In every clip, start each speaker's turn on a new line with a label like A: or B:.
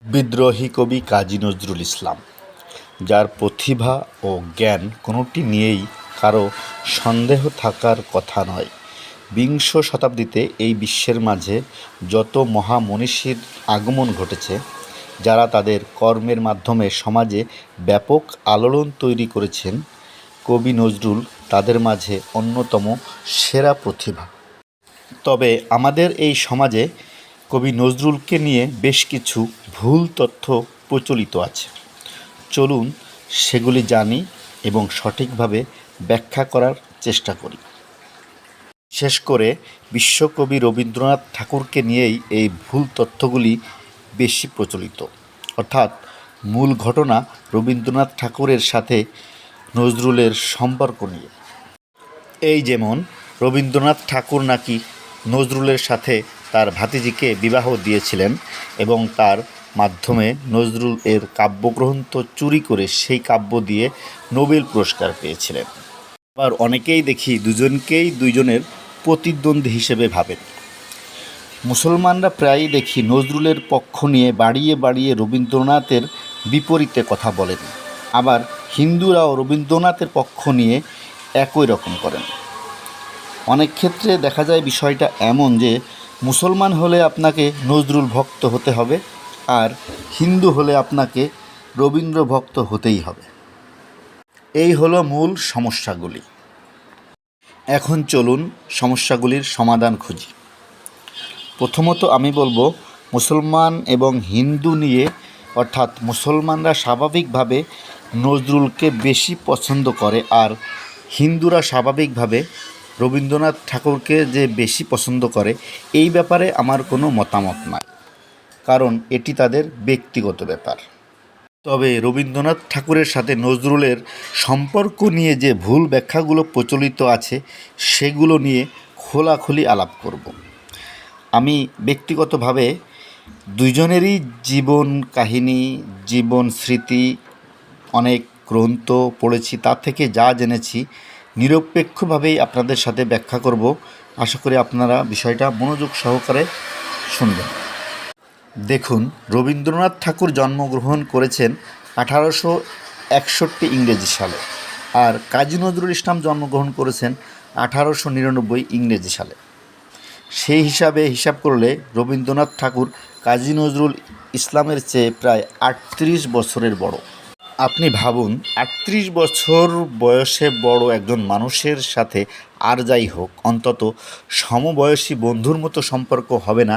A: বিদ্রোহী কবি কাজী নজরুল ইসলাম, যার প্রতিভা ও জ্ঞান কোনোটি নিয়েই কারও সন্দেহ থাকার কথা নয়। বিংশ শতাব্দীতে এই বিশ্বের মাঝে যত মহামনীষীর আগমন ঘটেছে, যারা তাদের কর্মের মাধ্যমে সমাজে ব্যাপক আলোড়ন তৈরি করেছেন, কবি নজরুল তাদের মাঝে অন্যতম সেরা প্রতিভা। তবে আমাদের এই সমাজে কবি নজরুলকে নিয়ে বেশ কিছু ভুল তথ্য প্রচলিত আছে। চলুন সেগুলি জানি এবং সঠিকভাবে ব্যাখ্যা করার চেষ্টা করি। বিশেষ করে বিশ্বকবি রবীন্দ্রনাথ ঠাকুরকে নিয়েই এই ভুল তথ্যগুলি বেশি প্রচলিত, অর্থাৎ মূল ঘটনা রবীন্দ্রনাথ ঠাকুরের সাথে নজরুলের সম্পর্ক নিয়ে। এই যেমন রবীন্দ্রনাথ ঠাকুর নাকি নজরুলের সাথে তার ভাতিজিকে বিবাহ দিয়েছিলেন এবং তার মাধ্যমে নজরুল এর কাব্যগ্রন্থ চুরি করে সেই কাব্য দিয়ে নোবেল পুরস্কার পেয়েছিলেন। আবার অনেকেই দেখি দুজনকেই দুইজনের প্রতিদ্বন্দ্বী হিসেবে ভাবেন। মুসলমানরা প্রায়ই দেখি নজরুলের পক্ষ নিয়ে বাড়িয়ে বাড়িয়ে রবীন্দ্রনাথের বিপরীতে কথা বলেন, আবার হিন্দুরাও রবীন্দ্রনাথের পক্ষ নিয়ে একই রকম করেন। অনেক ক্ষেত্রে দেখা যায় বিষয়টা এমন যে মুসলমান হলে আপনাকে নজরুল ভক্ত হতে হবে, আর হিন্দু হলে আপনাকে রবীন্দ্র ভক্ত হতেই হবে। এই হলো মূল সমস্যাগুলি। এখন চলুন সমস্যাগুলির সমাধান খুঁজি। প্রথমত আমি বলবো, মুসলমান এবং হিন্দু নিয়ে, অর্থাৎ মুসলমানরা স্বাভাবিকভাবে নজরুলকে বেশি পছন্দ করে, আর হিন্দুরা স্বাভাবিকভাবে রবীন্দ্রনাথ ঠাকুরকে যে বেশি পছন্দ করে, এই ব্যাপারে আমার কোনো মতামত নাই, কারণ এটি তাদের ব্যক্তিগত ব্যাপার। তবে রবীন্দ্রনাথ ঠাকুরের সাথে নজরুলের সম্পর্ক নিয়ে যে ভুল ব্যাখ্যাগুলো প্রচলিত আছে, সেগুলো নিয়ে খোলাখুলি আলাপ করব। আমি ব্যক্তিগতভাবে দুইজনেরই জীবন কাহিনী, জীবন স্মৃতি, অনেক গ্রন্থ পড়েছি, তার থেকে যা জেনেছি নিরপেক্ষভাবেই আপনাদের সাথে ব্যাখ্যা করব। আশা করি আপনারা বিষয়টা মনোযোগ সহকারে শুনবেন। দেখুন, রবীন্দ্রনাথ ঠাকুর জন্মগ্রহণ করেছেন 1861 ইংরেজি সালে, আর কাজী নজরুল ইসলাম জন্মগ্রহণ করেছেন 1899 ইংরেজি সালে। সেই হিসাব করলে রবীন্দ্রনাথ ঠাকুর কাজী নজরুল ইসলামের চেয়ে প্রায় 38 বছরের বড়। আপনি ভাবুন, 38 বছর বয়সে বড় একজন মানুষের সাথে আর যাই হোক, অন্তত সমবয়সী বন্ধুর মতো সম্পর্ক হবে না,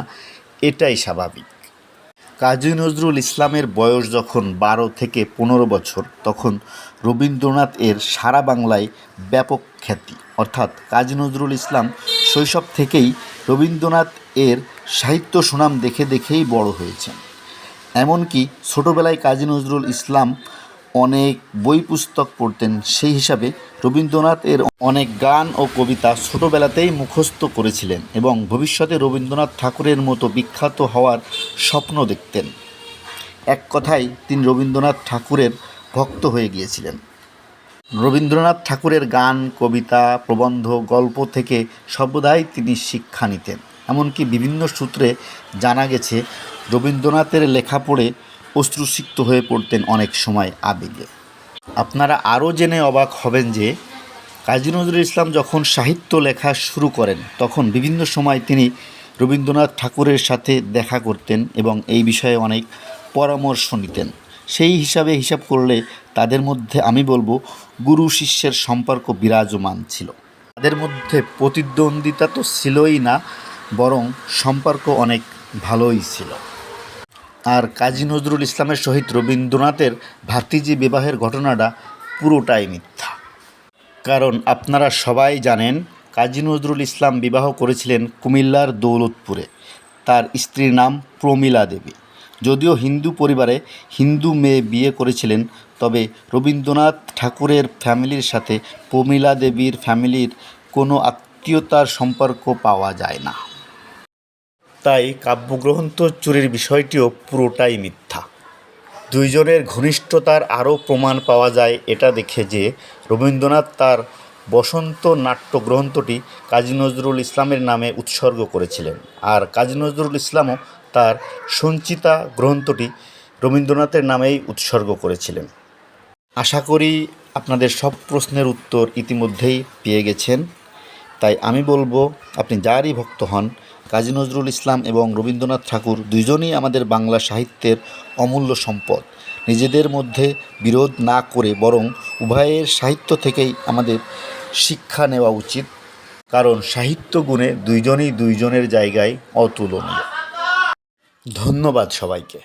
A: এটাই স্বাভাবিক। কাজী নজরুল ইসলামের বয়স যখন 12 থেকে 15 বছর, তখন রবীন্দ্রনাথ এর সারা বাংলায় ব্যাপক খ্যাতি, অর্থাৎ কাজী নজরুল ইসলাম শৈশব থেকেই রবীন্দ্রনাথ এর সাহিত্য সুনাম দেখে দেখেই বড় হয়েছেন। এমনকি ছোটোবেলায় কাজী নজরুল ইসলাম অনেক বই পুস্তক পড়তেন, সেই হিসাবে রবীন্দ্রনাথ এর অনেক গান ও কবিতা ছোটোবেলাতেই মুখস্থ করেছিলেন এবং ভবিষ্যতে রবীন্দ্রনাথ ঠাকুরের মতো বিখ্যাত হওয়ার স্বপ্ন দেখতেন। এক কথায় তিনি রবীন্দ্রনাথ ঠাকুরের ভক্ত হয়ে গিয়েছিলেন। রবীন্দ্রনাথ ঠাকুরের গান, কবিতা, প্রবন্ধ, গল্প থেকে সর্বদাই তিনি শিক্ষা নিতেন। এমনকি বিভিন্ন সূত্রে জানা গেছে রবীন্দ্রনাথের লেখা পড়ে অশ্রুসিক্ত হয়ে পড়তেন অনেক সময় আবেগে। আপনারা আরও জেনে অবাক হবেন যে কাজী নজরুল ইসলাম যখন সাহিত্য লেখা শুরু করেন, তখন বিভিন্ন সময় তিনি রবীন্দ্রনাথ ঠাকুরের সাথে দেখা করতেন এবং এই বিষয়ে অনেক পরামর্শ নিতেন। সেই হিসাব করলে তাদের মধ্যে আমি বলবো গুরু শিষ্যের সম্পর্ক বিরাজমান ছিল। তাদের মধ্যে প্রতিদ্বন্দ্বিতা তো ছিলই না, বরং সম্পর্ক অনেক ভালোই ছিল। আর কাজী নজরুল ইসলামের সহিত রবীন্দ্রনাথের ভাতিজি বিবাহের ঘটনাটা পুরোটাই মিথ্যা। কারণ আপনারা সবাই জানেন, কাজী নজরুল ইসলাম বিবাহ করেছিলেন কুমিল্লার দৌলতপুরে। তার স্ত্রীর নাম প্রমীলা দেবী। যদিও হিন্দু পরিবারে হিন্দু মেয়ে বিয়ে করেছিলেন, তবে রবীন্দ্রনাথ ঠাকুরের ফ্যামিলির সাথে প্রমীলা দেবীর ফ্যামিলির কোনো আত্মীয়তার সম্পর্ক পাওয়া যায় না। তাই কাব্যগ্রন্থ চুরির বিষয়টিও পুরোটাই মিথ্যা। দুইজনের ঘনিষ্ঠতার আরও প্রমাণ পাওয়া যায় এটা দেখে যে রবীন্দ্রনাথ তার বসন্ত নাট্য গ্রন্থটি কাজী নজরুল ইসলামের নামে উৎসর্গ করেছিলেন, আর কাজী নজরুল ইসলামও তার সঞ্চিতা গ্রন্থটি রবীন্দ্রনাথের নামেই উৎসর্গ করেছিলেন। আশা করি আপনাদের সব প্রশ্নের উত্তর ইতিমধ্যেই পেয়ে গেছেন। তাই আমি বলবো, আপনি যারই ভক্ত হন, কাজী নজরুল ইসলাম এবং রবীন্দ্রনাথ ঠাকুর দুজনই আমাদের বাংলা সাহিত্যের অমূল্য সম্পদ। নিজেদের মধ্যে বিরোধ না করে বরং উভয়ের সাহিত্য থেকেই আমাদের শিক্ষা নেওয়া উচিত, কারণ সাহিত্য গুণে দুইজনই দুইজনের জায়গায় অতুলনীয়। ধন্যবাদ সবাইকে।